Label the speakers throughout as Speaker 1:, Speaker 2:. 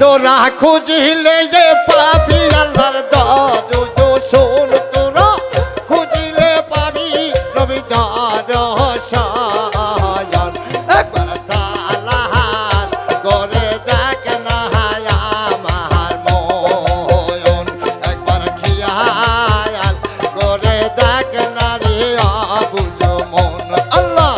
Speaker 1: তোরা খুঁজিলে যে পাবি আল্লাহর দরদ শোন তোরা খুঁজিলে পাবি নবী দরশন একবার তালাশ করে দেখ না আমার মন একবার খেয়াল করে দেখ না রে আবুল মন আল্লাহ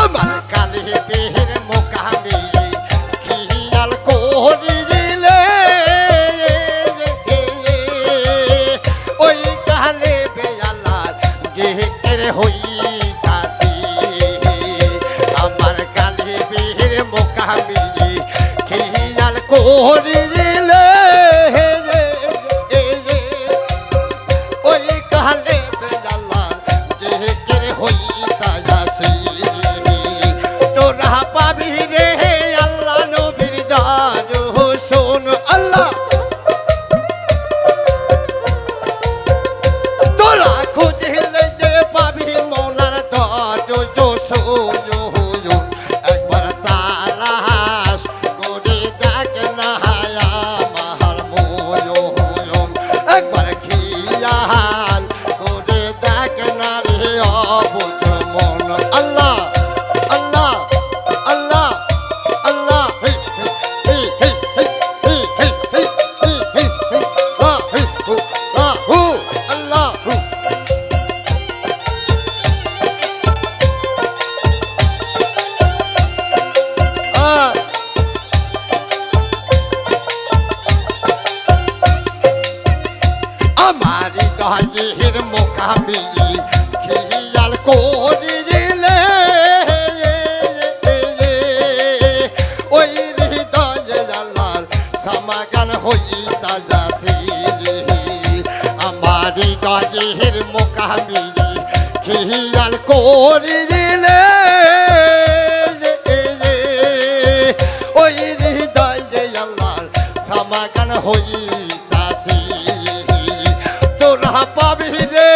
Speaker 1: আমার কালী বীর মোকাবিলে খেয়াল করে দিলে ওই কালে বেজাল্লার জিকির হইতাছি তোরা পাবি রে আল্লাহ নবীর দরশন আল্লাহ তোরা খুঁজলে যে পাবি মৌলার দরশন একবার তালাশ করে দেখ না আমার মন একবার খেয়াল করে দেখ না রে অবুঝ মন আল্লাহ আল্লাহ আল্লাহ আল্লাহ আমারি দহের মোকাবিলে খেয়াল করে দিলে ওই হৃদয়ে আল্লাহর সমাগম হইতা যাচ্ছে আমারি দহের মোকাবিলে খেয়াল করে দিলে ওই হৃদয়ে আল্লাহর সমাগম হইতাছে তোরা পাবি রে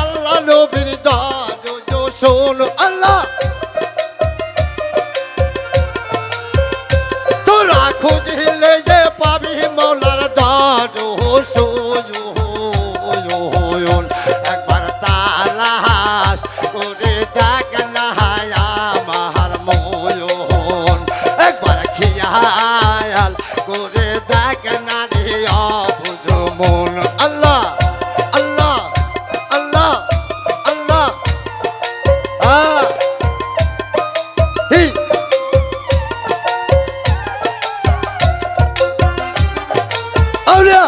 Speaker 1: আল্লাহ নবীর দরশন আল্লাহ তোরা খুঁজলে যে পাবি মৌলার দরশন একবার তালাশ করে দেখ না আমার মন একবার খেয়াল করে দেখ না রে অবুঝ মন আল্লাহ আল্লাহ আল্লাহ আল্লাহ আউলিয়া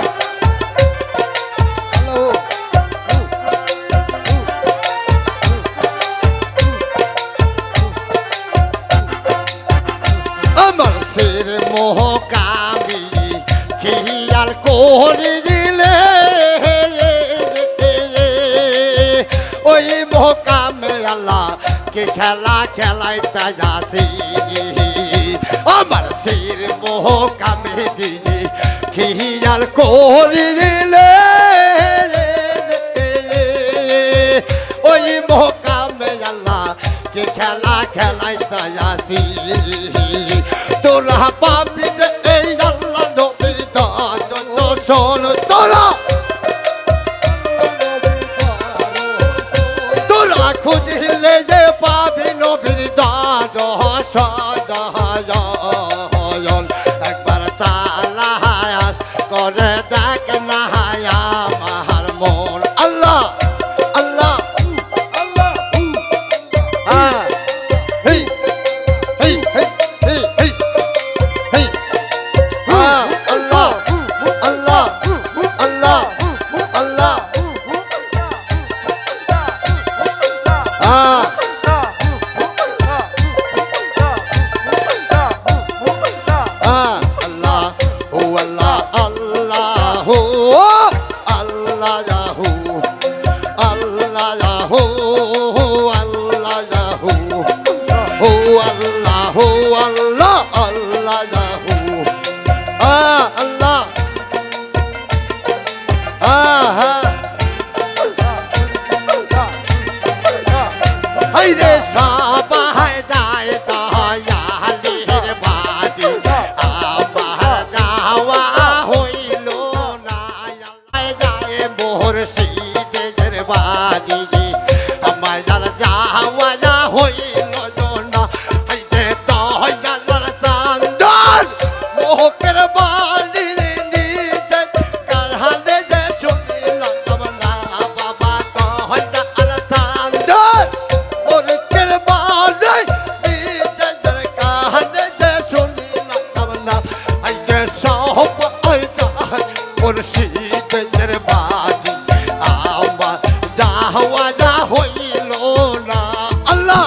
Speaker 1: আমার সির মোহ কামিয়ে খেয়াল করে দিলে ওই মোহকামে আল্লাহ কে খেলা খেলাইতে যাচ্ছি আমার সির মোহ কামে দিয়ে খেয়াল করে দিলে ওই মোহকামে আল্লাহ কে খেলা খেলাইতে যাচ্ছি তোরা পাবি এই আল্লাহ নবীর দরশন তোরা তোরা খুঁজলে যে পাবি নবীর দরশন একবার তালাশ করে দেখ না আমার মন আল্লাহ আল্লাহ আল্লাহ আল্লাহ আল্লাহ আল্লাহ আল্লাহ হো আল্লাহ হো হো আল্লাহ হো আল্লাহ আল্লাহ হো আল্লাহ হাইরে সবাই যায় দয়ালের বাড়ি আমার যাওয়া হইল না যায় মুর্শিদের বাড়ি আমার যাওয়া হইল না হাইরে দয়ালের সন্ধান মোহকের বাড়ি নিজে কারহানে যে শুনিলাম না বাবা দয়ালের সন্ধান মোহকের বাড়ি নিজে কারহানে যে শুনিলাম না হাইরে সবাই যায় মুর্শিদের বাড়ি আমার যাওয়া হইল না আল্লাহ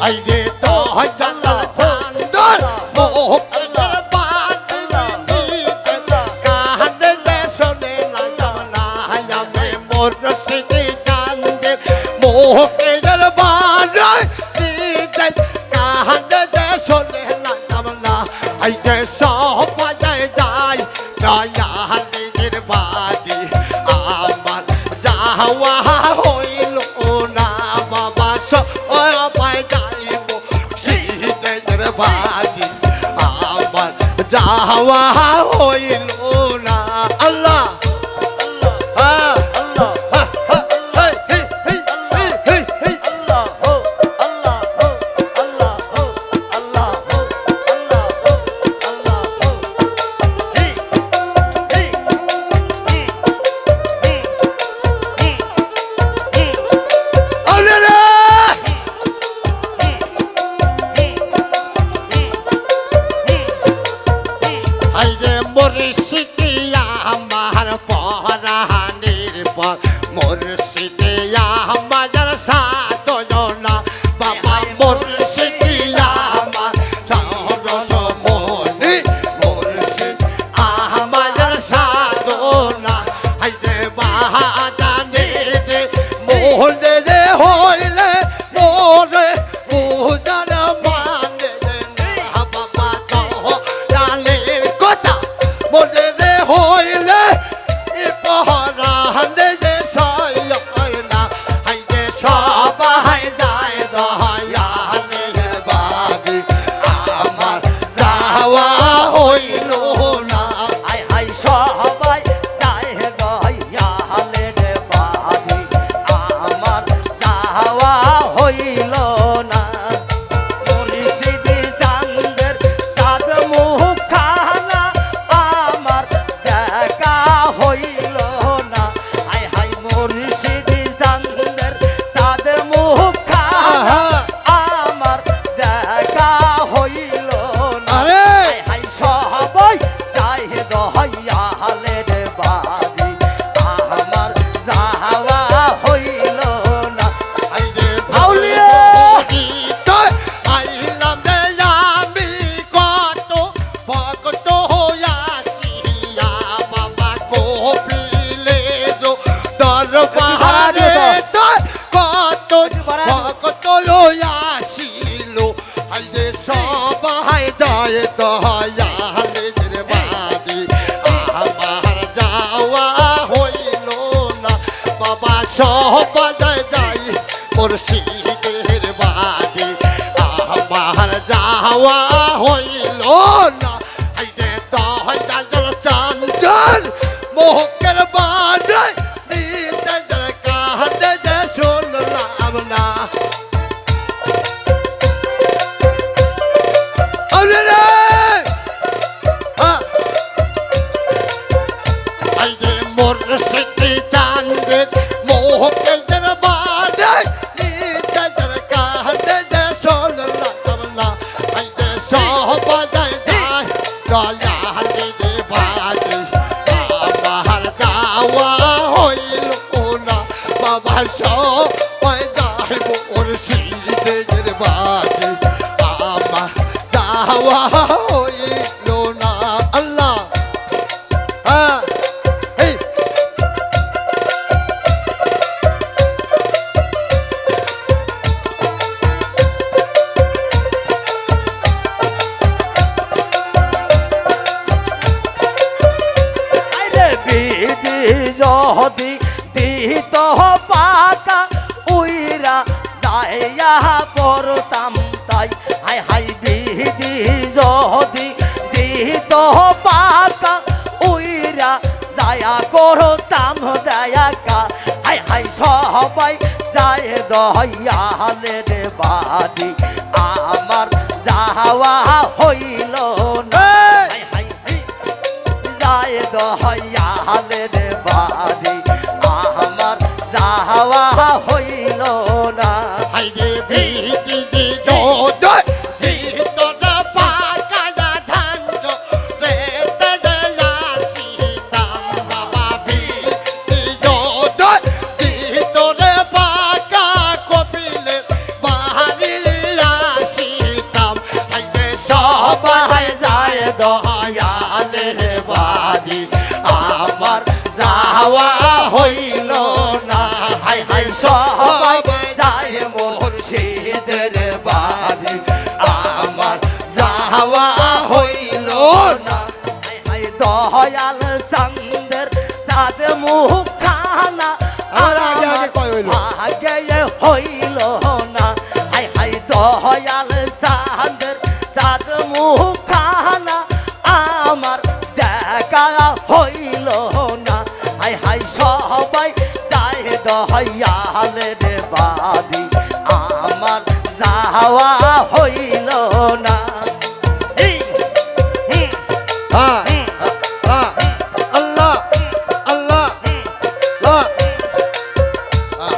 Speaker 1: আইরে দয়ালের সন্ধান মোহকের বাড়ি নিজে কারহানে যে শুনিলাম না আমি মুর্শিদি চাঁদের মোহকের বাড়ি নিজে কারহানে যে শুনিলাম না আইরে সবাই যায় দয়ালের বাড়ি আমার যাওয়া হইল না বাবা সবাই যাইব শহীদের বাড়ি আমার যাওয়া হইল না আল্লাহ হাইরে মুর্শিদি আমার পরাণের পর মুর্শিদি আমার সাধনা বাবা মুর্শিদি আমার সরসমণি মুর্শিদ আমার সাধনা হাইরে বাহাজানে রে মোহনে রে হইলে মোরে বুঝার মানে না বাবা দয়ালের কথা মনে রে হইলে পহরানে যে সয় না হাইরে সবাই যায় দয়ালের বাড়ি আমার যাওয়া হইল না
Speaker 2: সবাই যায় দয়ালের বাড়ি আমার যাওয়া হইল না মুর্শিদি চাঁদের চাঁদ মুখ খানা আমার দেখা হইল না মুর্শিদি চাঁদের চাঁদ মুখ খানা আমার দেখা হইল না সবাই যায় দয়ালের বাড়ি আমার যাওয়া হইল না
Speaker 1: হাইরে
Speaker 2: আউলিয়া
Speaker 1: আইলাম রে আমি কত ভক্ত হইয়াছিয়া বাবা কপিলে দরবারে কত ভক্ত হইয়াছিল হাইরে সবাই যায় দয়ালের বাড়ি আমার যাওয়া হইল না বাবা সবাই যাই মুর্শিদের বাড়ি আমার যাওয়া হইল না হাইরে দয়ালের সন্ধান মোহকের বাড়ি নিজের কারহানে যে শুনলাম না আরে রে দয়ালের বাড়ি আমার যাওয়া হইল না বাবা সবাই যায় মুর্শিদের বাড়ি আমার যাওয়া হইল না আল্লাহ হ্যাঁ এই
Speaker 2: আরে বিধি যদি দিত পাকা উইরা যাইয়া পড়তাম তাই হাই হাই বিধি যদি দিত পাকা উইরা যায়া করতাম দয়াকা হাই হাই সবাই যায় দয়ালের বাড়ি আমার যাওয়া হইল না হাই হাই হাই যায় দয়ালের বাড়ি আমার যাওয়া হইল না
Speaker 1: হাইরে ভীতি যে যোদয় ভিতরে পাকায়া ধান যেতে যাইয়াছিতাম বাবা ভীতি যোদয় ভিতরে পাকা কপিলে বাহারি আসিতাম হাইরে সবাই যায় দয়ালের বাড়ি আমার যাওয়া হইল না হাই হাই সবাই যায় মুর্শিদের বাড়ি আমার যাওয়া হইল না হাই হাই দয়াল সন্দের সাদ মুখ খানা
Speaker 3: আর আগে আগে কয় হইল?
Speaker 2: আগে হইল না হাই হাই দয়াল সন্দের সাদ মুখ খানা আমার দেখা হইল না হাই হাই সবাই যায় দয়ালের বাড়ি আমার যাওয়া হইল না এই, হুম,
Speaker 3: হ্যাঁ হ্যাঁ আল্লাহ আল্লাহ আল্লাহ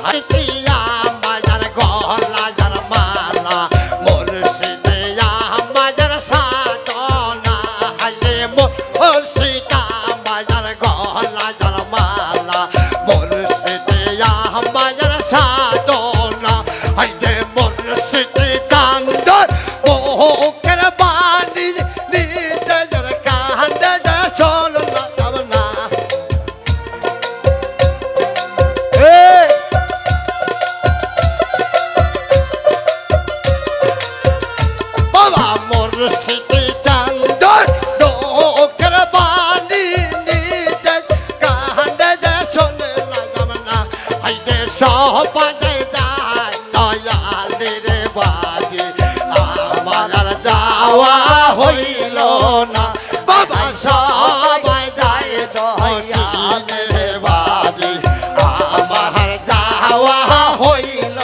Speaker 1: হাইতিয়া মাজার গলা যার মালা মুর্শিদিয়া মাজার সাধনা হাইরে মুর্শিদা মাজার গলা যার মালা মুর্শিদিয়া মাজার সাধনা হাইরে মুর্শিদে চান্দর মুখের বাণী নিজের কান্দে শোন না
Speaker 3: এই
Speaker 1: বাবা মুর্শিদি চান্দর লোকের বাণী নিজে কান্দে যে শোনে লাগাম না হাইতে সবাই যায় দয়ালের বাড়ি আমার আর যাওয়া হইল না বাবা সবাই যায় দয়ালের বাড়ি আমার যাওয়া হইল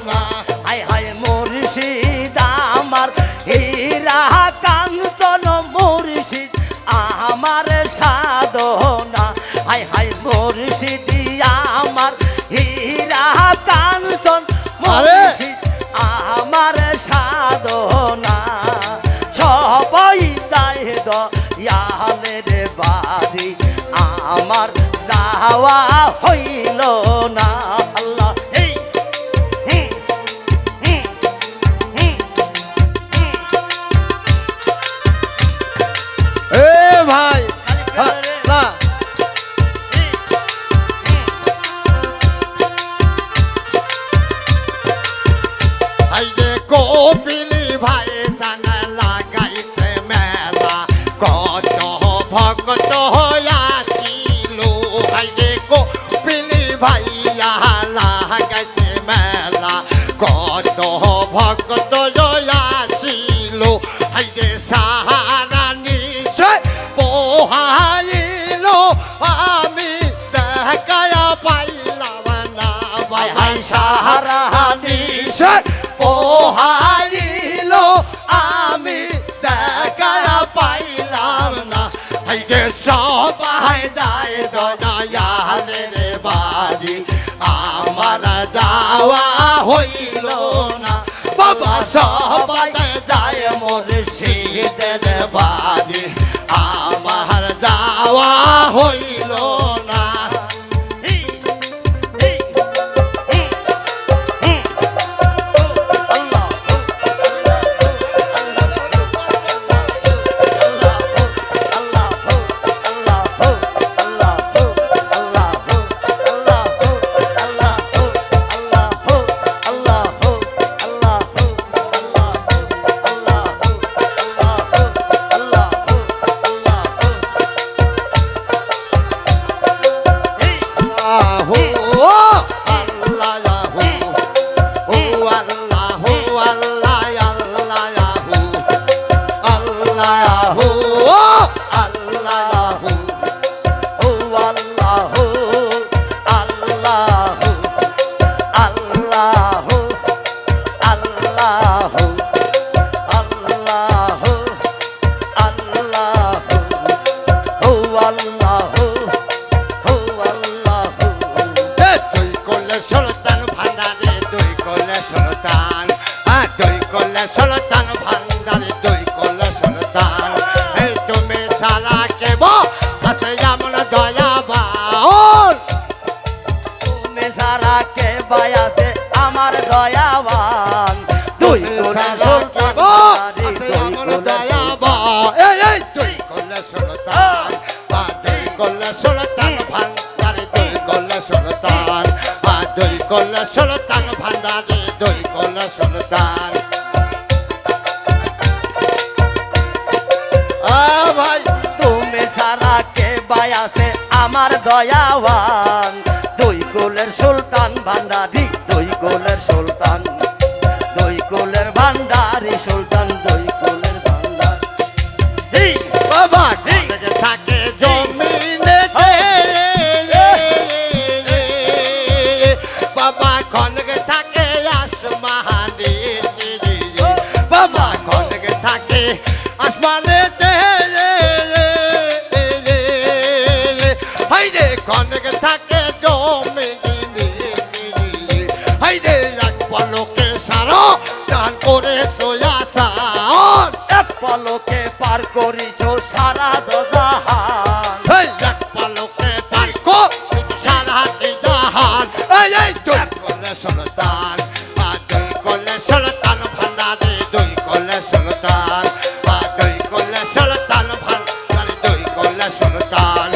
Speaker 1: না
Speaker 2: হাই হাই মুর্শিদ আমার হীরা কাঞ্চন মুর্শিদ আমার সাধনা হাই হাই মুর্শিদ আমার হীরা কাঞ্চন মুর্শিদ আমার সাধনা সবাই যায় দয়ালের বাড়ি আমার যাওয়া হইল না আল্লাহ এই হুম, হুম, হুম, হুম।
Speaker 3: এ ভাই হ্যাঁ, না
Speaker 1: হাইরে কপিলি ভাই জানা লাগাইছে মেলা কত ভক্ত আসিল হাইরে কপিলি ভাইয়া লাগাইছে মেলা কত ভক্ত আসিল হাইরে সাহারা নিশ্চয় পোহাইল আমি দেখায়া পাইলাম না
Speaker 2: হাই
Speaker 1: ভাই
Speaker 2: হাই সাহারা
Speaker 1: নিশ্চয় পোহাইল আমি দেখা পাইলাম না হাইতে সবাই যায় দয়ালের বাড়ি আমার যাওয়া হইল না বাবা সবাই যায় মুর্শিদের বাড়ি হইল না।
Speaker 3: আহু
Speaker 1: আল্লাহু ও আল্লাহু আল্লাহু আল্লাহু আল্লাহু তুই করলে সুলতান ভান্ডারে তুই করলে সুলতান তুই করলে সুলতান ভান্ডারে তুই করলে সুলতান এই তুমি সারা কেব আছে যেমন দয়াবান
Speaker 2: তুমি সারা কে বায়াছে আমার দয়াবান দুই কোলে সুলতান ভান্ডারি,
Speaker 1: আছে
Speaker 2: দুই
Speaker 1: যেমন
Speaker 2: কোলে
Speaker 1: দয়াবান এই তুই করলে সুলতান তুই করলে সুলতান ভান্ডারে তুই করলে সুলতান তুই করলে সুলতান ভান্ডারে তুই করলে সুলতান ভাই
Speaker 2: তুমি সারা কে বায়াছে আমার দয়াবান দুই কোলের সুলতান ভান্ডারি, দুই কোলের সুলতান, দুই কোলের ভান্ডারি সুলতান, দুই কোলের ভান্ডারি।
Speaker 1: বাবা থেকে থাকে জমিনে বাবা খনকে থাকে আসমানে বাবা খনকে থাকে আসমানে হাইরে খনকে থাকে জমিনে হাইরে এক পলকে সারা দান করে সোয়াসান
Speaker 2: এক পলকে পার করিছ সারা দজাহান
Speaker 1: এই এক পলকে পার করে সারা জাহান এই তুই করলে সুলতান তুই করলে সুলতান ভান্ডারে তুই করলে সুলতান তুই করলে সুলতান ভান্ডারে তুই করলে সুলতান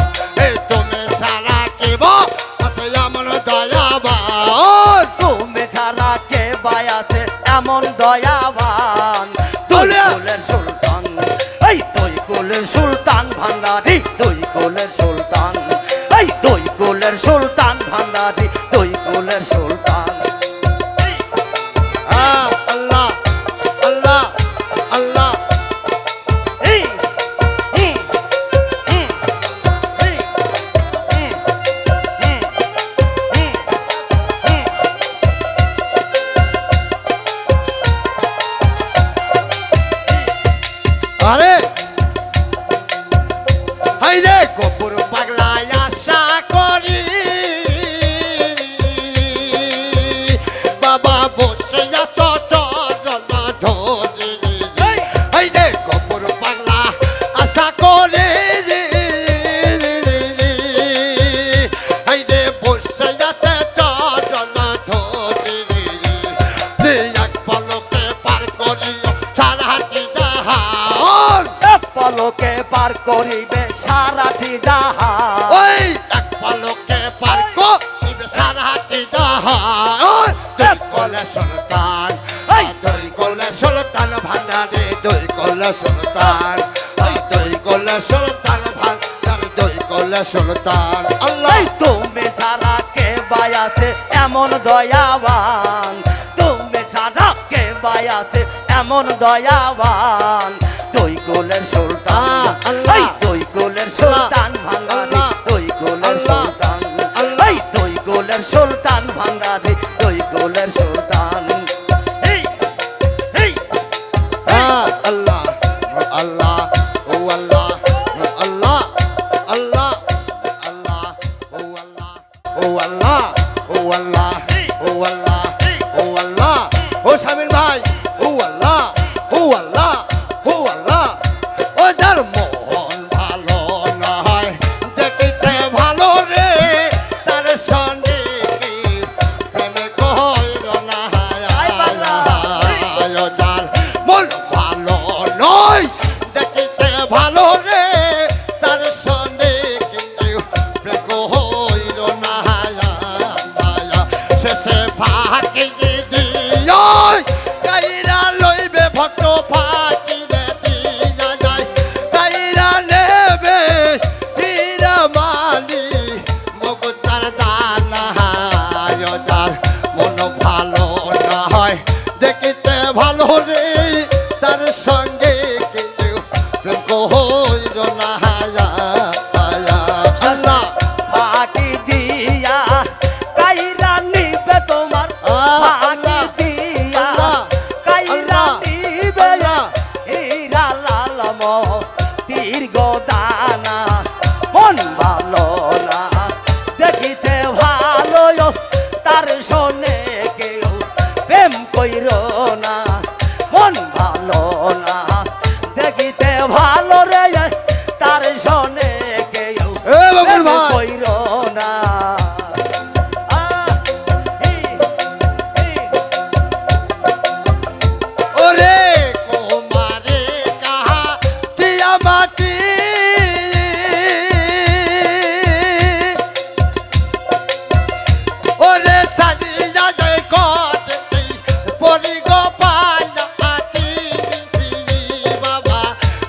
Speaker 1: এই তুমি সারা কেব আছে এমন দয়াবান
Speaker 2: তুমি সারা কে বায়াছে এমন দয়াবান দুই কোলের সুলতান এই দুই কোলের সুলতান ভান্ডারি দুই কোলের সুলতান এই দুই কোলের সুলতান ভান্ডারি দুই কোলের সুলতান
Speaker 1: আল্লাহ আল্লাহ আল্লাহ
Speaker 2: এই এই এই এই
Speaker 1: আরে হাই রে গোপুর পাগলায় আশা করি বাবা বসে আছো চরণ ধরে হাই রে গোপুর পাগলা আশা করে হাই রে বসে আছে চরণ ধরে এক পলকে পার করিও সারাটি জাহান
Speaker 2: এক পলকে পার করিবে সারাটি জাহান
Speaker 1: ওই এক পলকে পার করিবে সারাটি জাহান তুই করলে সুলতান তুই করলে সুলতান ভান্ডারে তুই করলে সুলতান তুই করলে সুলতান ভান্ডারে তুই করলে সুলতান আল্লাহ
Speaker 2: এই তুমি সারা কে বায়াছে এমন দয়াবান তুমি সারা কে বায়াছে এমন দয়াবান দুই কোলের সুলতান
Speaker 1: আল্লাহ।
Speaker 2: এই দুই কোলের সুলতান ভান্ডারি
Speaker 1: আল্লাহ।
Speaker 2: দুই কোলের
Speaker 1: আল্লাহ।
Speaker 2: সুলতান
Speaker 1: আল্লাহ।
Speaker 2: এই দুই কোলের সুলতান ভান্ডারি দুই কোলের সুলতান এই এই
Speaker 1: আল্লাহ আল্লাহ ও আল্লাহ আল্লাহ আল্লাহ আল্লাহ ও আল্লাহ ও আল্লাহ ও আল্লাহ ও আল্লাহ ও আল্লাহ ও শামির ভাই ও আল্লাহ ও আল্লাহ ও আল্লাহ ও যার মোহ ভালো রে তার সঙ্গে কেউ প্রেম কইর না আল্লাহ
Speaker 2: ফাঁকি দিয়া কাইরা নিবে তোমার ফাঁকি দিয়া কাইরা নিবে হীরা লাল মোতির গদানা মন ভালো না দেখিতে ভালো তার শোনে কেউ প্রেম কইর না মন ভালো না দেখিতে ভালো রে তার শোনে কেউ
Speaker 1: এ বকুল ভাই
Speaker 2: কইর না
Speaker 1: ওরে কুমারে কাহা টিয়া মাটি ওরে সাজিয়া যায় কটি পরি গোপাল আটি বাবা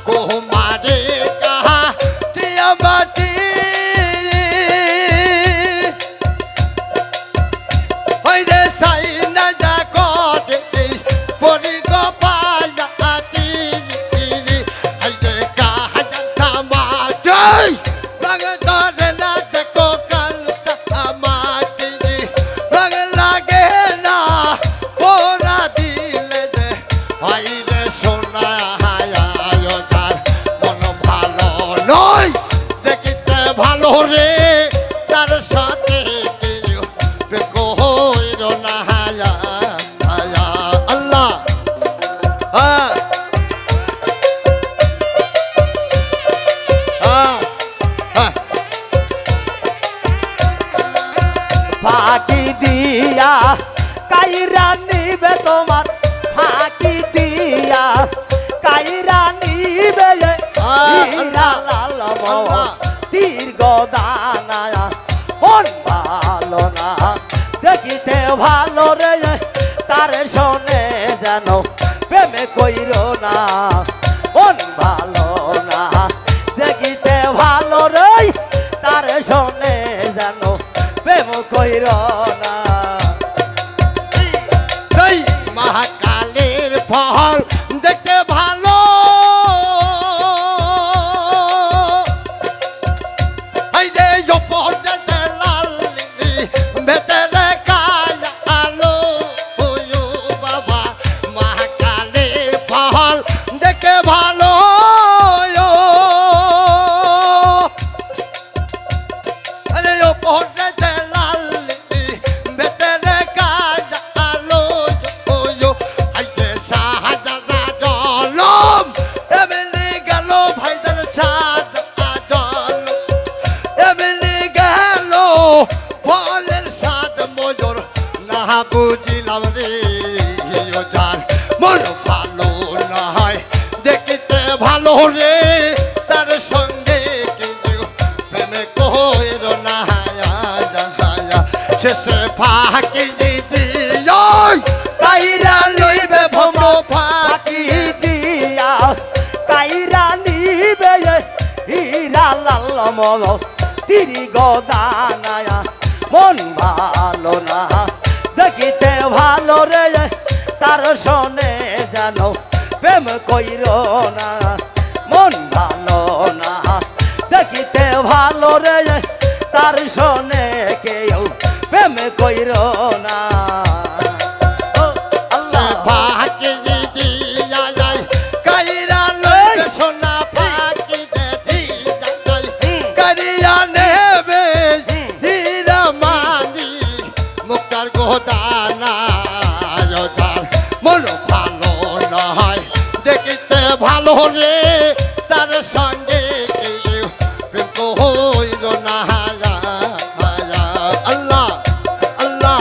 Speaker 1: কুমারে কাহা টিয়া মাটি ওরে সাই না যা কটি পরি গোপাল আটি আইতে কাহা মাটি রঙ ধরে না দেখো কান্তা মাটি রঙ লাগে না পোড়া দিলে যে হইলে সোনা তার মন ভালো নয় দেখিতে ভালো রে তার সাথে কেউ প্রেম কইর না আল্লাহ
Speaker 2: ফাঁকি দিয়া কাইরা নিবে তোমার ফাঁকি দিয়া কাইরা নিবে হীরা লাল মোতির গদানা মন ভালো না দেখিতে ভালো রে তার শোনে যেন প্রেমে কইর না মন ভালো না দেখিতে ভালো রে তার শোনে যেন প্রেম কইর না
Speaker 1: এই মহাকালের ফল দেখতে ভালো এই যে জপতে লাল ভেতরে কালা আলো ওয়ো বাবা মহাকালের ফল দেখতে ভালো আরে জপতে লাল ভেতরে কালা আলো ওয়ো আইতে সাহায্য জলম এমনি গেল ভাইদের সাজা জল এমনি গেল ফলের স্বাদ মজুর না বুঝিলাম রে যার মন ভালো নয় দেখিতে ভালো রে তার সঙ্গে কেউ প্রেমে কইর না শেষে ফাঁকি দিতে কাইরা লইবে ভম
Speaker 2: ফাঁকি দিয়া কাইরা নিবে হীরা লাল মোতির গদানা মন ভালো না দেখিতে ভালো রে তার শোনে যেন প্রেম কইর না মন ভালো না দেখিতে ভালো রে তার শোনে কেউ প্রেম কইর না ও আল্লাহ
Speaker 1: ফাঁকি দিয়া যায় কাইরা লইবে সোনা ফাঁকি দিয়া যায় কারিয়া নেবে হীরা মানি মুক্তার গোদানা যার মন ভালো নয় দেখিতে ভালো রে তার সঙ্গে কেউ প্রেম কইর না আল্লাহ আল্লাহ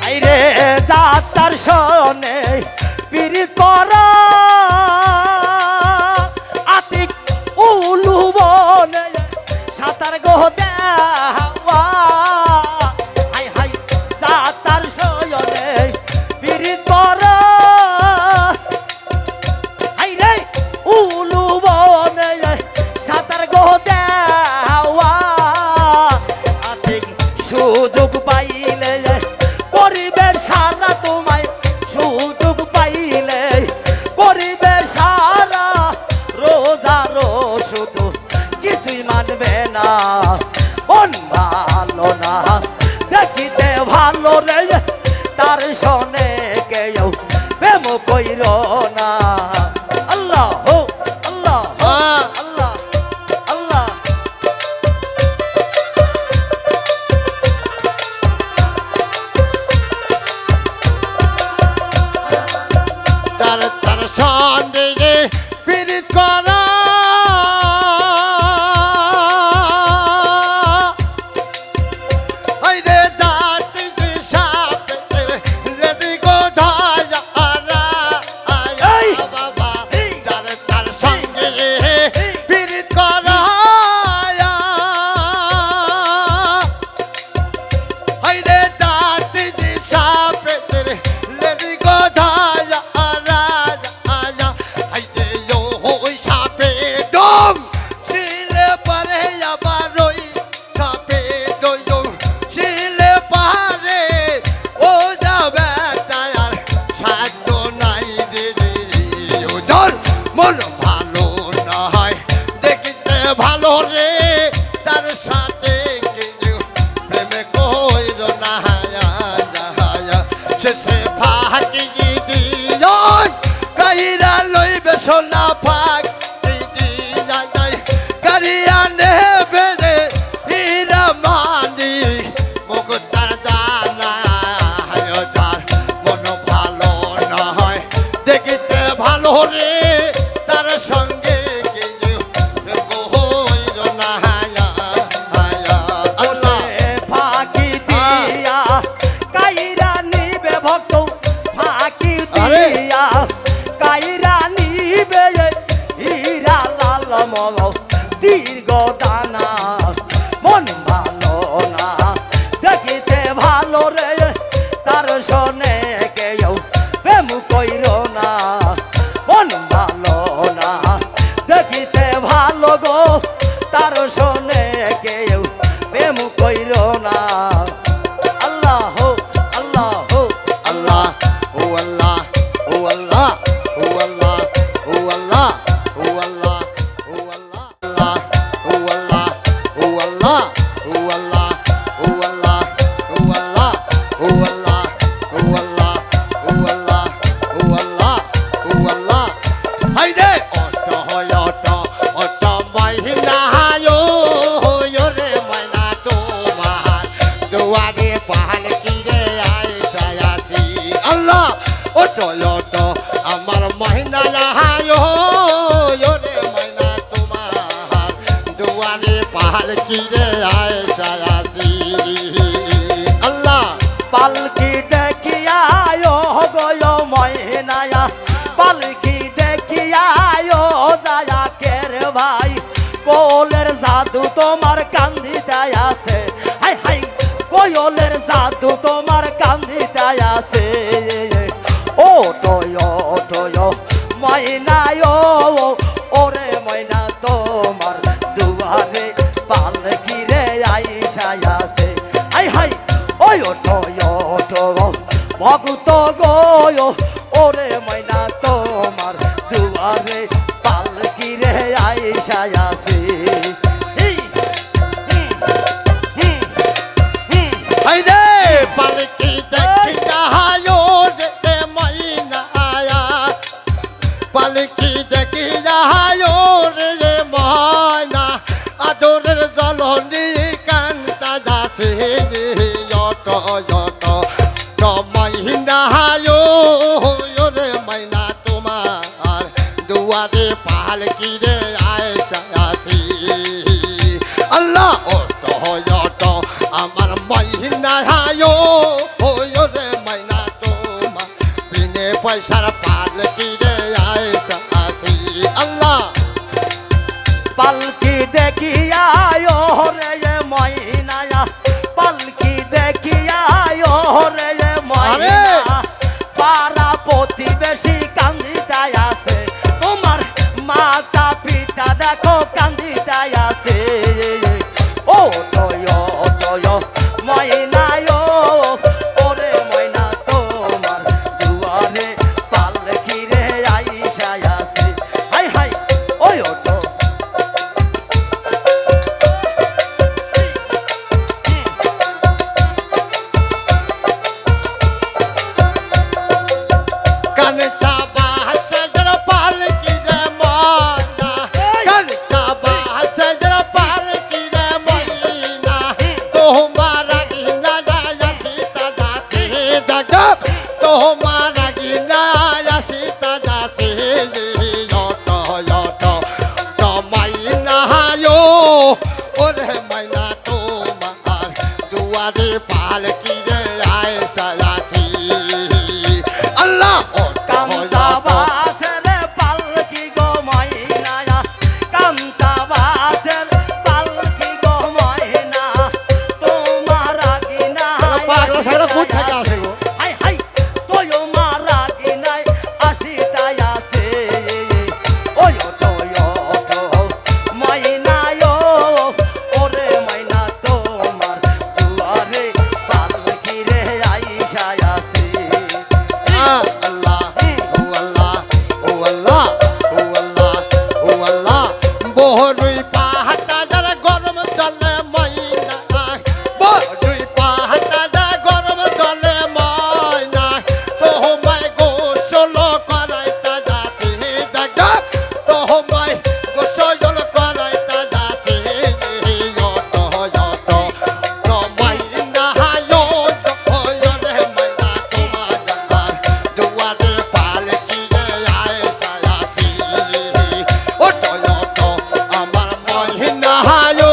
Speaker 2: আইরে যাতার শোনে পীড়িত মন ভালো না দেখিতে ভালো রে তার শোনে কেউ প্রেম কইর না আল্লাহ হো আল্লাহ হো আল্লাহ আল্লাহ
Speaker 1: তার তার সঙ্গে পীড়িত করা ওই রে জাতি যে সাপের রেজি গো ধায়া
Speaker 2: এই!
Speaker 1: বাবা
Speaker 2: এই!
Speaker 1: তার তার সঙ্গে পীড়িত করা ওই রে জাতি যে সাপের রেজি গো ধায়া মন ভালো নয় দেখিতে ভালো রে তার সাথে কেউ প্রেমে কইর না শেষে ফাঁকি দিও কাইরা লইবে সোনা ফাঁক কারিয়া নেবে রে হীরা মানি মুকুতার দানা তার মন ভালো নয় দেখিতে ভালো রে তার সঙ্গে কেউ কইর না আল্লাহ
Speaker 2: ফাঁকি দিয়া কাইরা নিবে ভক্ত ফাঁকি
Speaker 1: আরে!
Speaker 2: দিয়া কাইরা নিবে হীরা লাল মল দীর্ঘ দানা মন ভালো না দেখিতে ভালো রে তার শোনে কেউ প্রেম কইর না মন ভালো না দেখিতে ভালো গো তার শোনে কেউ প্রেম কইর না আল্লাহ হো আল্লাহ হো
Speaker 1: আল্লাহ ও আল্লাহ ও আল্লাহ ও আল্লাহ ও আল্লাহ ও আল্লাহ ও আল্লাহ আল্লাহ ও আল্লাহ ও আল্লাহ ও আল্লাহ ও আল্লাহ ও আল্লাহ ও আল্লাহ ও আল্লাহ ও আল্লাহ ও আল্লাহ ও আল্লাহ হাই রে অট হয় অট অট মাইনা হায়ো রে মাইনা তোমার দুয়ারে পাহাল কিরে আইসা আসি আল্লাহ অট অট আমার মাইনা হায়ো রে মাইনা তোমার দুয়ারে পাহাল কিরে আইসা আসি আল্লাহ
Speaker 2: পালকি দেখিয়া গয় ময়নায়া পালকি দেখিয়া যায়া কের ভাই কোলের জাদু তোমার কান্দিতে আছে হাই হাই কোয়লের জাদু তোমার কান্দিতে আছে ও টয় ময়নায় ওরে ময়না তোমার দুয়ারে পালকি রে আইসা আছে হাই হাই ওই ওটো ভক্ত গয় ওরে ময়না তোমার দুয়ারে পালকি রে আইসা আছে
Speaker 1: হাই রে পালকি দেখিয়া হায়ো রে মাইনা আয়া পালকি দেখিয়া হায়ো রে মাইনা আদরের জলনি কান্তা যাচ্ছে যত যত মাইনা হায়ো রে মাইনা তোমার দুয়ারে পালকি রে আয়সা আসি আল্লাহ অত অত আমার মাইনা হায়ো রে মাইনা তোমার বিনে পয়সার পালকি রে আয়সা আসি আল্লাহ
Speaker 2: পালকি দেখিয়া রে ময়নায়া পালকি দেখিয়া রে ময়না পাড়া প্রতিবেশী কান্দিতে আছে তোমার মাতা পিতা দেখো কান্দিতে আছে ও তয় ময়নায় ওরে ময়না তোমার দুয়ারে পালকি রে আইসা আছে হাই হাই ওই ওটো
Speaker 1: ওরে মাইনা তোমার দুয়ারে পালকি রে আয়েশা আসি আল্লাহ
Speaker 2: কান্তা বাসের পালকি গো ময়না কান্তা বাসের পালকি গো ময়না তোমার আগিনা
Speaker 1: পাগলা সারা কোথা থেকে আসে গো
Speaker 2: হাই হাই তোয় মারা গিনাই আসিতাই আছে ওই তো ময়নায়ো ওরে ময়না তোমার দুয়ারে পালকি রে আইসা আছে
Speaker 1: আল্লাহ ও আল্লাহ ও আল্লাহ ও আল্লাহ ও আল্লাহ বহরুই পাহাটা যারা গরম জলে ময়না বহরুই পাহাটা যা গরম জলে ময়না তোহমায় গোসল করাইতা যাচ্ছে দেখা তোহমায় গোসল করাইতা যাচ্ছে যত যত ময়না হায়ো রে ময়না তোমার দুয়ারে পালকি রে আয়েশা আসি ও তো আমার মহিনা হায়ো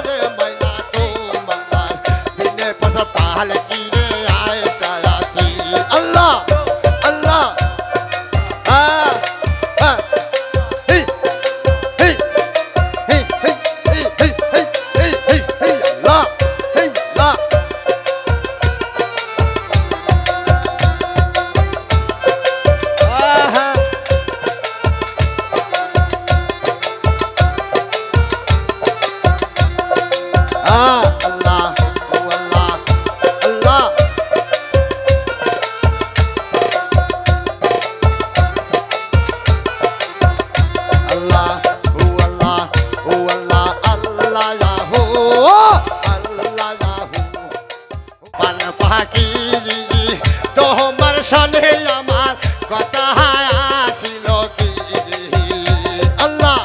Speaker 1: রে ময়না তোমার দিনে পাশা পালকি রে আয়েশা আসি আল্লাহ আল্লাহ হে হে হে হে হে হে হে হে আল্লাহ হে আল্লাহ আল্লাহ ও আল্লাহ আল্লাহ আল্লাহ ও আল্লাহ ও আল্লাহ আল্লাহ হো আল্লাহ হো পান পাখি তোমার সনে আমার কথা আসিল কি আল্লাহ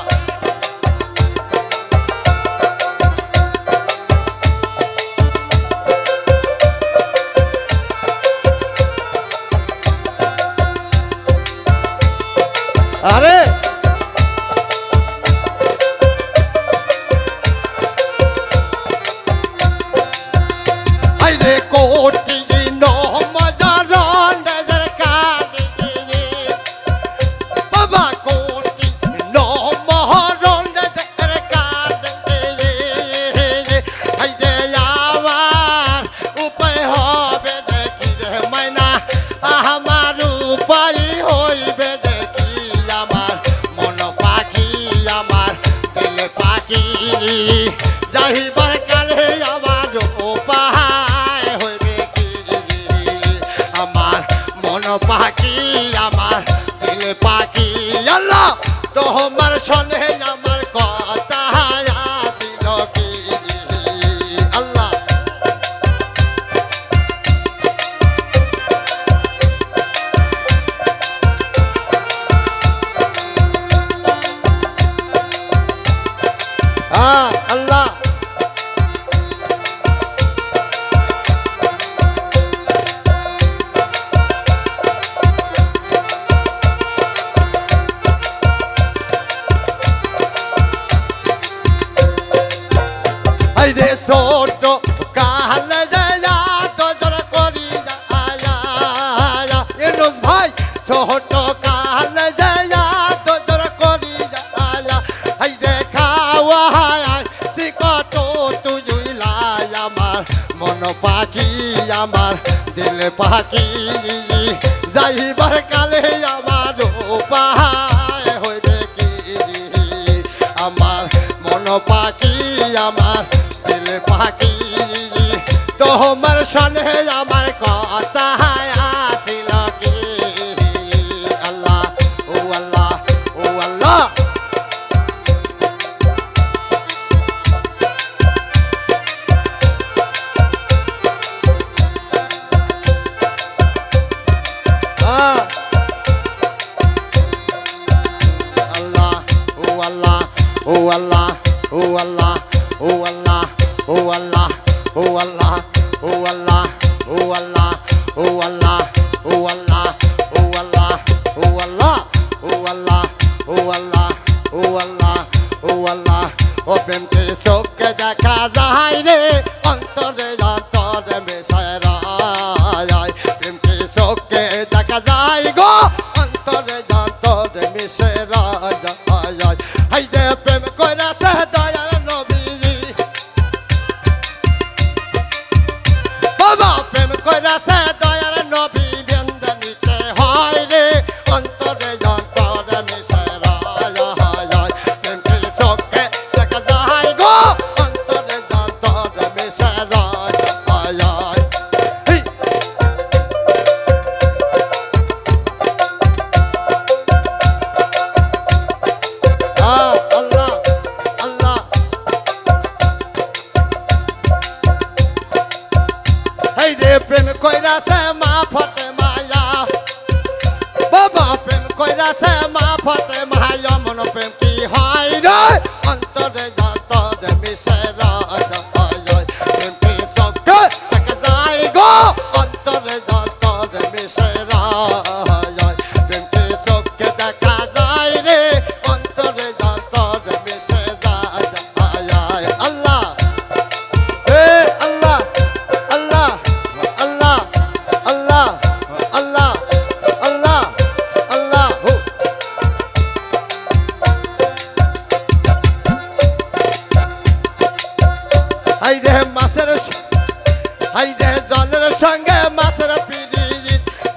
Speaker 1: আরে আইরে কোটি মজারন নজর কাঁদে বাবা কোটি মহরন নজর কাঁদে আইরে আমার উপায় হবে দেখি রে মাইনা আমার উপায় হইবে দেখি আমার মন পাখি আমার দিল পাখি যাইবার কালে আমার উপায় হইবে কি আমার মন পাখি আমার দিল পাখি আল্লাহ তোমার সনে আমার কথা আসিল কি আল্লাহ আল্লাহ আইরে ছোট কালে যায় দজর করি আয়া এনুস ভাই ছোট কালে যায় দজর করি আয়া আইরে খাওয়া শিকত তুই লাই আমার মন পাখি আমার দিল পাখি যাইবার কালে আমার উপায় হইবে কি আমার মন পাখি আমার দিল পাখি তোমার সনে আমার কথা আসিল কি আল্লাহ ও আল্লাহ ও আল্লাহ আল্লাহ ও আল্লাহ ও আল্লাহ ও আল্লাহ ও আল্লাহ ও আল্লাহ ও আল্লাহ ও আল্লাহ ও আল্লাহ ও আল্লাহ ও আল্লাহ ও আল্লাহ ও আল্লাহ ও আল্লাহ ও আল্লাহ ও আল্লাহ ও আল্লাহ ও প্রেমকে চোখে দেখা যায় রে অন্তরে অন্তরে মিশে রায় প্রেমকে চোখে দেখা যায় গো অন্তরে অন্তরে মিশে রায় হাই রে প্রেম কইরাছে দয়ার নবীজি বাবা প্রেম কইরাছে দয়ার নবী বেন্দনিতে হয় রে অন্তরে অন্তরে মিশে রায় প্রেমকে চোখে দেখা যায় গো অন্তরে অন্তরে মিশে রায় আল্লাহ আল্লাহ এই রে প্রেম কইরাছে মা ফাতেমায়া বাবা প্রেম কইরাছে মা ফাতেমায়া মন প্রেম কি হয় রে অন্তরে অন্তরে মিশে রায় প্রেম কি চোখে দেখা যায় গো অন্তরে অন্তরে মিশে রায় প্রেম কি চোখে দেখা যায় রে অন্তরে অন্তরে মিশে যায় আল্লাহ এ আল্লাহ আল্লাহ আল্লাহ আল্লাহ আল্লাহ আল্লাহ আল্লাহ হাই রে মাছের হাই রে জলের সঙ্গে মাছের পিড়ি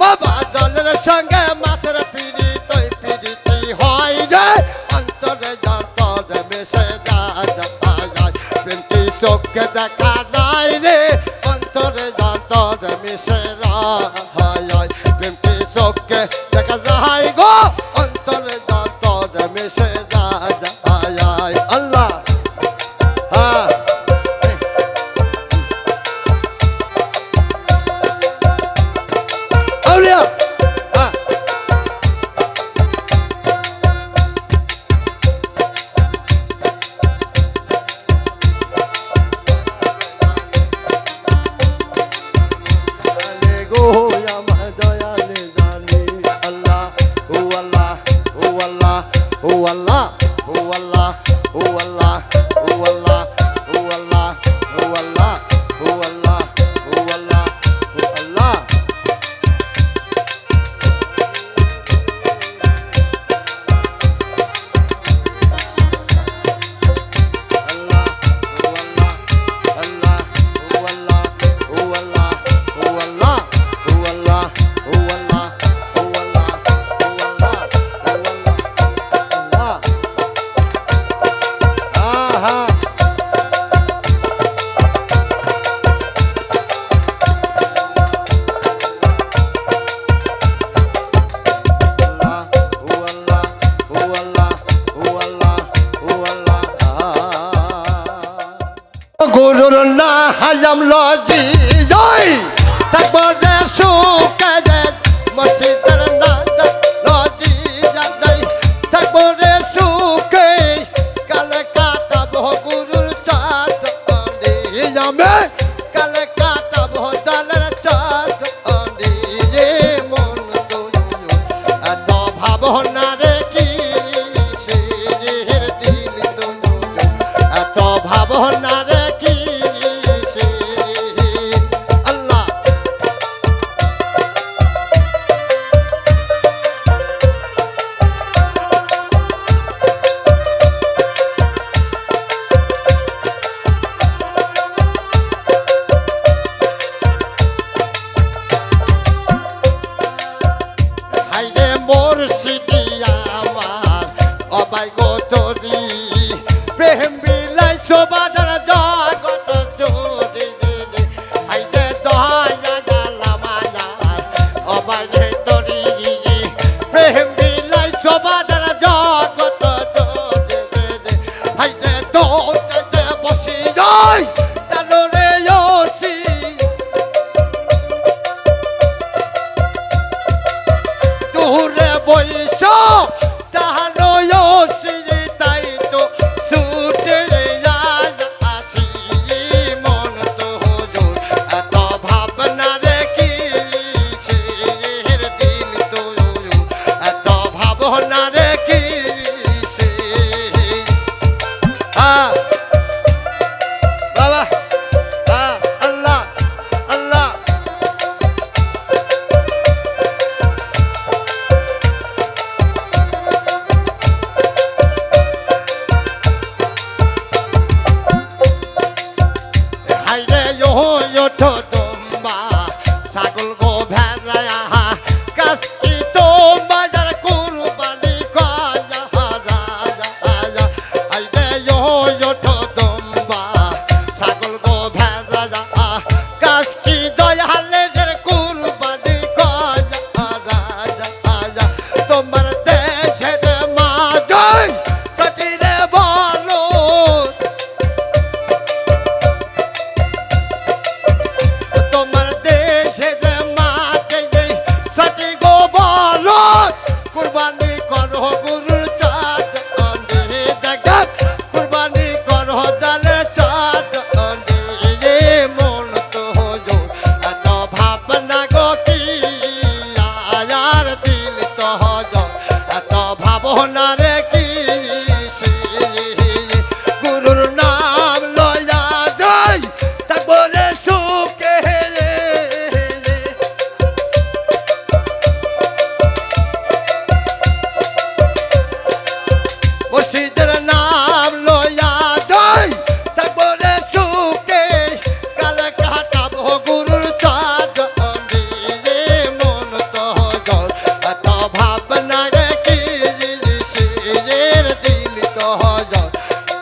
Speaker 1: বাবা জলের সঙ্গে মাছের পিড়ি তুই পিড়িতি হয় রে অন্তরে অন্তরে মিশে যায় প্রেমটি চোখে দেখা যায় রে অন্তরে অন্তরে মিশে রায় প্রেমটি চোখে দেখা যায় গো অন্তরে অন্তরে মিশে যায় আল্লাহ হ্যাঁ আউলিয়া হ্যাঁ দয়ালে গো আমার দয়ালে জানি আল্লাহ ও আল্লাহ ও আল্লাহ ও আল্লাহ ও আল্লাহ ও আল্লাহ ও আল্লাহ ও আল্লাহ ও আল্লাহ ও আল্লাহ ও আল্লাহ ও আল্লাহ গুরুর না হাজাম লজি জয় থাকবো রে সুখে রে মসজিদের না লজি যাই থাকবো রে সুখে কালে কাটাবো গুরুর চাঁদ আমি কালে কাটাবো দলের চাঁদ মন তুই এত ভাবনা রে কি দিল তুই এত ভাবনা রে কি আল্লাহ হাইরে মোর সিটিয়া আমার অবাই গো তোরি প্রেম বিলাই শোভাদার জগত জোরে হাইরে দয়া জালা মায়ার অবাই রে তোরি প্রেম বিলাই শোভাদার জগত জোরে হাইরে দোতে বসি যাই তালরে ওসি দূরে বইস তাহানো ওসি তাই তো ছুটে আসি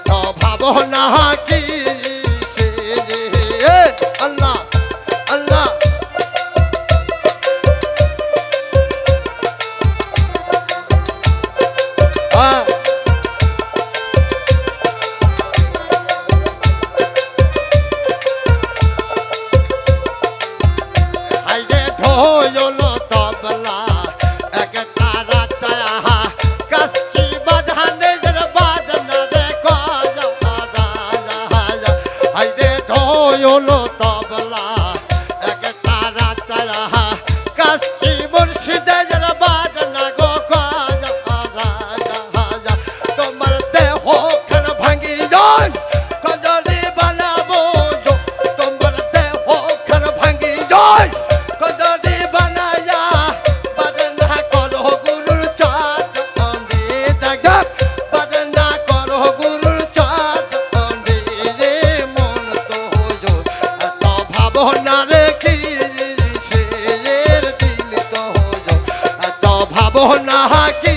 Speaker 1: তো ভাবনা কি আল্লাহ আল্লাহ হাইরে ঢোল তবলা এক তারা টায়া কাস্কি বাজানে বাজনা রে কজা হাইরে ঢোল তবলা এক তারা টায়া কাস্কি মুর্শিদের বাজনা গো কজা তোমার দেহ খান ভাঙ্গি যান কজরি বানাবো তোমার দেহ খান ভাঙ্গি যায় কজরি বানায়া বাজনা করো গুরুর চরণে দেখা বাজনা করো গুরুর চরণে রে মন তো এত ভাবনা রে কি শের দিল তো এত ভাবনা কি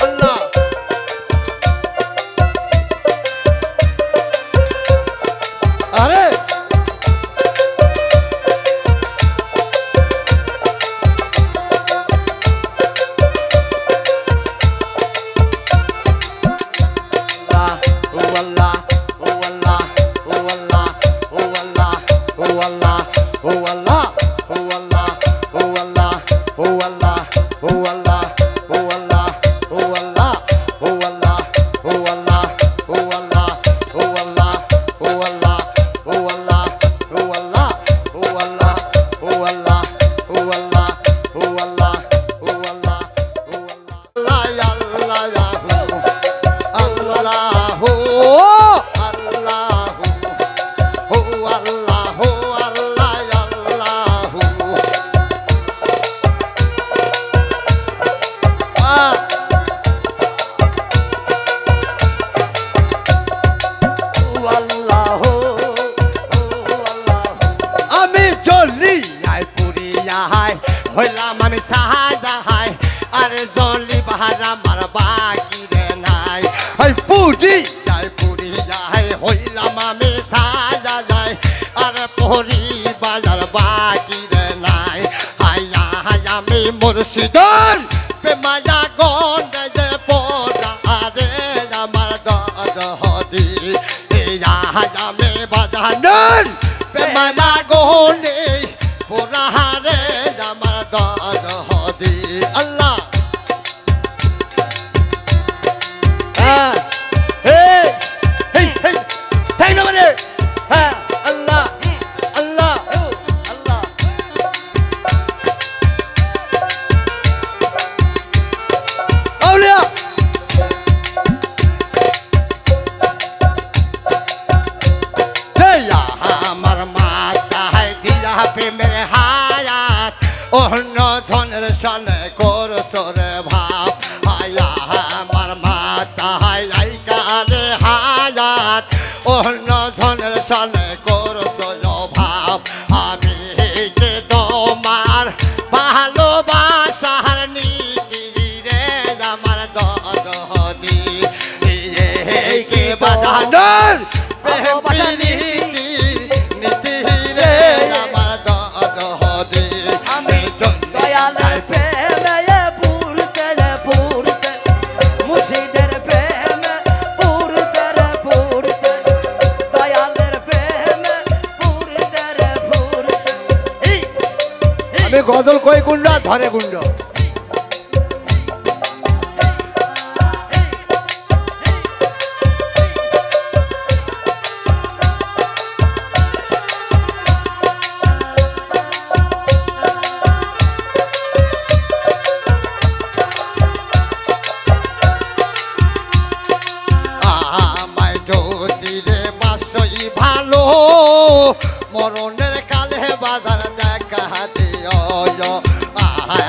Speaker 1: আল্লাহ আরে আমি জলি আই পুরি আই হইলাম আমি সাহায্য আরে জলি বাহারা মার বাকি রে নাই আই পুরি আই হইলাম আমি সাহায্য আরে পুরি বাজার বাকি রে নাই হাইয়া হাইয়া আমি মুর্শিদার বেমায়া গন্ডে যে পড়া আরে আমার দহদি ইয়া হাইয়া আমি বাজানের বেমায়া গন্ডে পড়া রে আমার দহদি আল্লাহ তাই না মানে হ্যাঁ আল্লাহ আল্লাহ
Speaker 2: আল্লাহ
Speaker 1: আউলিয়া আমার মাথায় দিয়া প্রেমের হায়াত অন্য জনের সনে করসরে ভাব হায়া আমার মাথায় আইকারে হায়াত অন্য জনের সনে করসর ভাব আমি যে তোমার ভালোবাসার নীতি রে আমার দরদি কে বাজানোর নীতি রে আমার দরদি
Speaker 2: আমি দয়ালের প্রেমে পুরতে মুর্শিদের প্রেমে পুরতে দয়ালের প্রেমে পুরতে
Speaker 3: আমি গজল কই কুণ্ড ধরে কুণ্ড
Speaker 1: আমায় যদি রে বাসই ভালো মরণের কালে বাজার দেখা দিও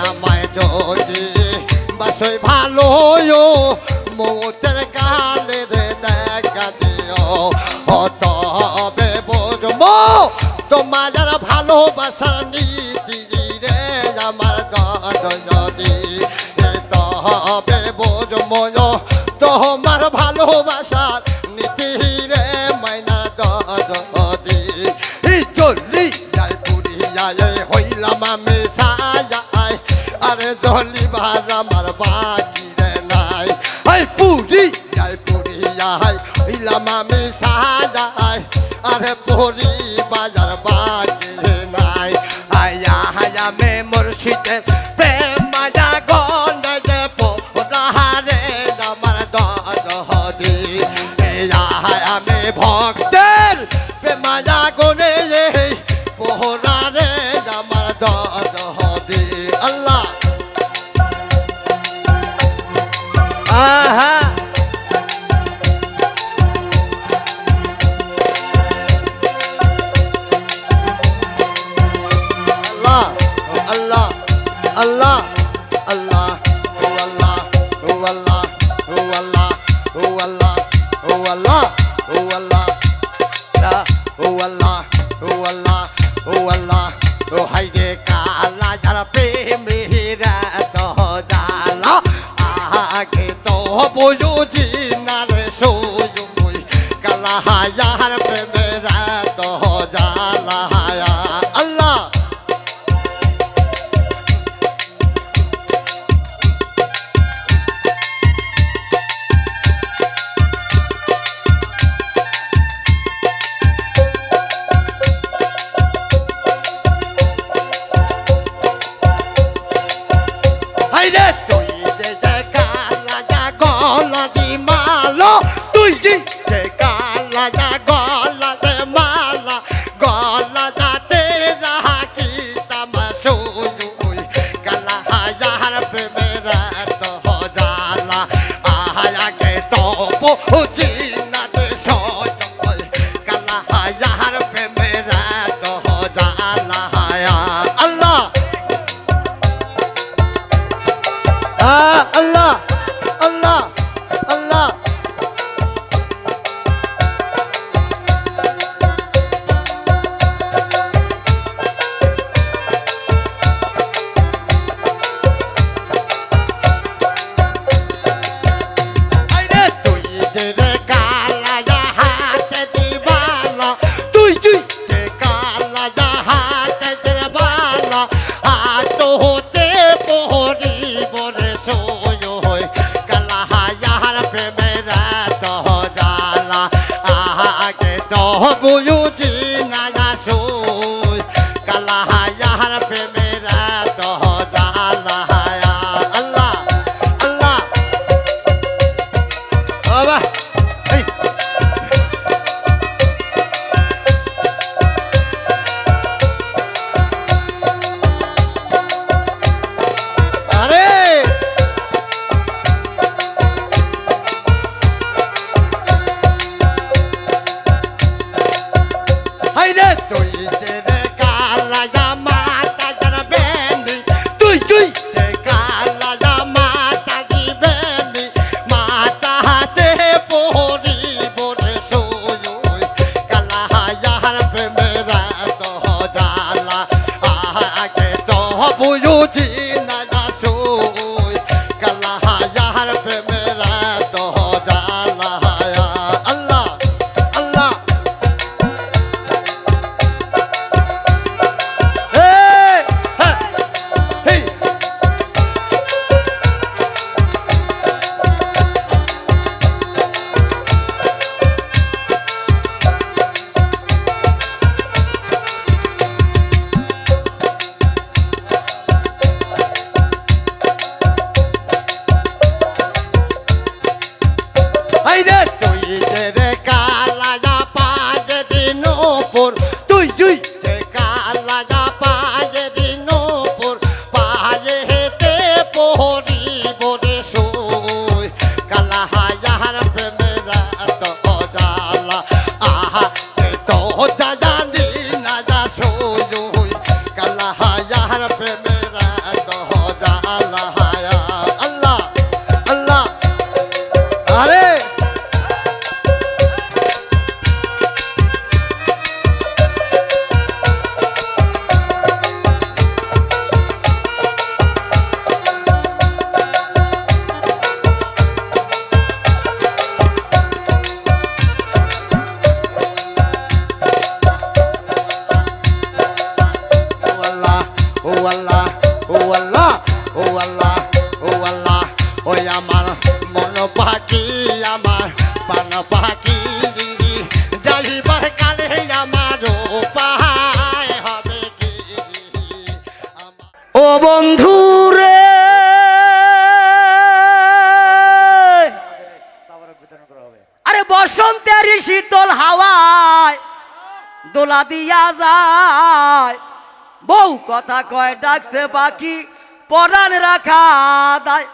Speaker 1: আমায় যদি বাসই ভালো মৌতের কালে রে দেখা দিও তবে বুঝবো তোমার ভালোবাসার নীতি রে আমার যদি তবে বুঝবো ভালোবাসার নীতি রে মাইনার দরদি চলি যাই পুরি যায় হইলাম আমি সাজাই আরে জলিবার আমার বাকি রে নাই এই পুরি যাই পুরি যায় হইলাম আমি সাজাই আরে পুরি বাজার বাকি নাই আয়া হায়া মে মুর্শিদের প্রেম মাজা গন্ড যে পোড়াহারে আমার দরদি আয়া মে ভক্তের প্রেম মাজা গনে পোড়ারে আমার দরদি আল্লাহ আহা Allah, Allah, Allah, oh Allah, oh Allah, oh Allah, oh Allah, oh Allah, oh Allah, oh Allah, oh Allah, oh Allah, oh hayde kala jara premera to jala aage to boyo jinare soyo boy kala hayar premera to jala Allah রে তুই যে কালা যা গলা দি মালো তুই যে কালা যা গলা দে মালা গলা যাতে রাখি তামাশুই কালা হাজার প্রেমেরা তো জালা আহাকে তো বুঝি না দে সজল কালা হাজার প্রেমেরা তো জালা আল্লাহ Allah, Allah, Allah. Aire তুই যে কালা হাতে দিবালা তুই যে কালা হাতে দিবালা হাত হতে পহরি বরে সোয় হয় কালা হায়ার প্রেমেরা তো জালা আগে তো বুঝি না সোয় কালা হায়ার প্রেমেরা তো জালা আল্লাহ আল্লাহ বাবা আরে আমার মন পাখি আমার পান পাখি যাইবার কালে আমার উপায় হবে কি
Speaker 2: ও বন্ধু রে আরে বসন্তের শীতল হাওয়ায় দোলা দিয়া যায় বউ কথা কয় ডাকছে বাকি পরাণ রাখা দায়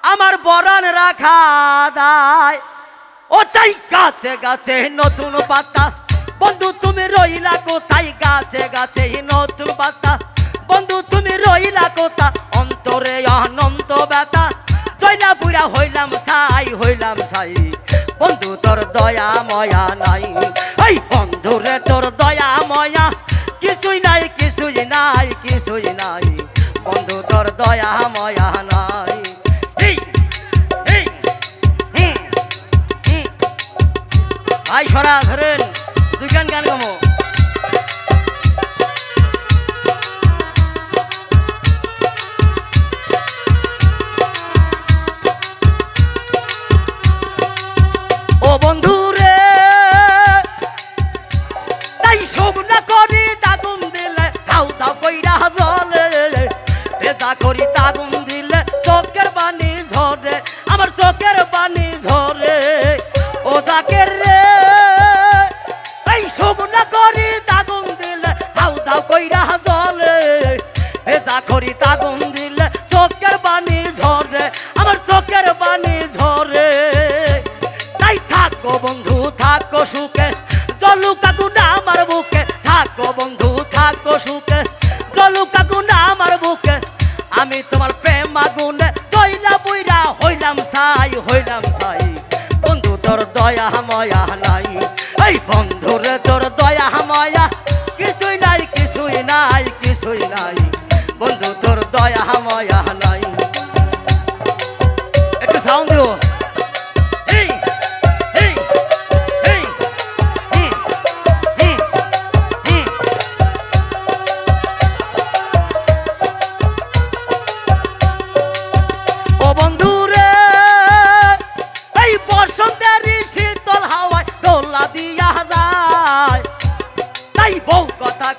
Speaker 2: আমার পরাণ রাখা দায় ওটাই গাছে গাছে নতুন পাতা বন্ধু তুমি রইলা কোথায় গাছে গাছে নতুন পাতা বন্ধু তুমি রইলা কোথা অন্তরে অনন্ত ব্যথা জয়লা বুড়া হইলাম সাই বন্ধু তোর দয়া ময়া নাই এই বন্ধু রে তোর দয়া ময়া কিছুই নাই বন্ধু তোর দয়া ময়া নাই ভাই সরা ধরেন দুই গান গামো ও বন্ধু রে তাই শোকনা করি তাগুন দিলে ধাউ ধাউ কইরা জলে বেজা করি তাগুন দিলে চোখের পানি ঝরে আমার চোখের পানি ঝরে ও জাকের রে এই শোকনা করি তাগুন দিলে ধাউ ধাউ কইরা জলে বেজা করি তাগুন দিলে চোখের পানি ঝরে আমার চোখের পানি ঝরে থাকো বন্ধু থাকো সুখে জলু কাকু না আমার বুকে থাকো বন্ধু থাকো সুখে জলু কাকু না আমার বুকে আমি তোমার প্রেম আগুনে দইলা বুইরা হইলাম সাই বন্ধু তোর দয়া ময়া নাই এই বন্ধু রে তোর দয়া ময়া কিছুই নাই বন্ধু তোর দয়া ময়া নাই একটু সাউন্ড দিও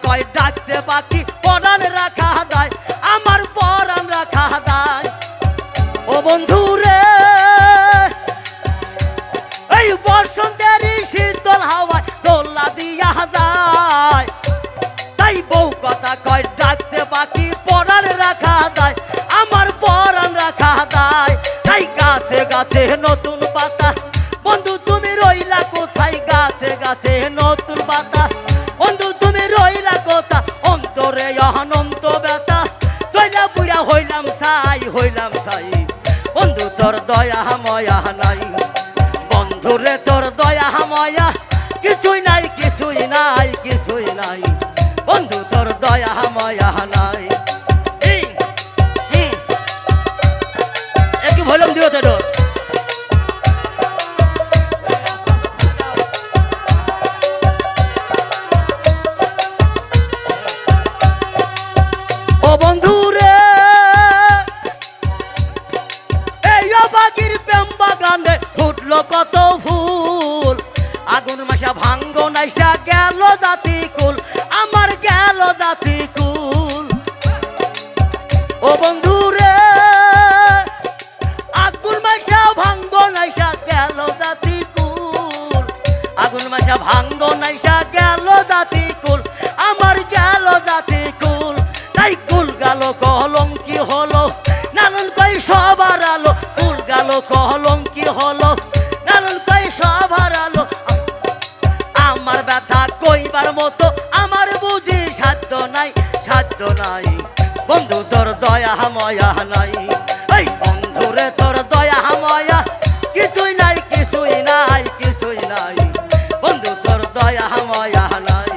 Speaker 2: কয় ডাকছে বাকি পরাণ রাখা দায় আমার পরাণ রাখা দায় ও বন্ধু রে এই বসন্তের শীতল হাওয়ায় দোলা দিয়া যায় তাই বউ কথা কয় ডাকছে বাকি পরাণ রাখা দায় আমার পরাণ রাখা দায় তাই গাছে গাছে নতুন পাতা বন্ধু তুমি রইলা কোথায় গাছে গাছে নতুন পাতা বন্ধু তুমি রইলা কোথা অন্তরে অনন্ত ব্যথা জয়লা বুড়া হইলাম সাই বন্ধু তোর দয়া ময়া নাই বন্ধু রে তোর দয়া ময়া কিছুই নাই বন্ধু তোর দয়া ময়া নাই একটু ভলিউম দিও তো ও বন্ধু রে এই বাগির প্রেম বাগানে ফুটলো কত ফুল আগুন মাসা ভাঙ্গ নাইসা গেল জাতি কুল আমার গেল জাতি কুল ও বন্ধু রে আগুন মাসা ভাঙ্গ নাইসা গেল জাতি কুল আগুন মাসা ভাঙ্গ নাইসা গেল জাতি কুল আমার গেল জাতি কুল তাই কুল গেল কলঙ্কি হলো নানুন কই সবার আলো কুল গেল কলঙ্কি হলো নানুন কই সবার আলো আমার ব্যথা কইবার মতো আমার বুঝি সাধ্য নাই বন্ধু তোর দয়া ময়া নাই এই বন্ধু রে তোর দয়া ময়া কিছুই নাই বন্ধু তোর দয়া ময়া নাই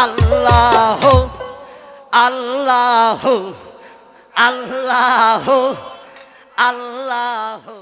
Speaker 2: আল্লাহ আল্লাহ আল্লাহ আল্লাহ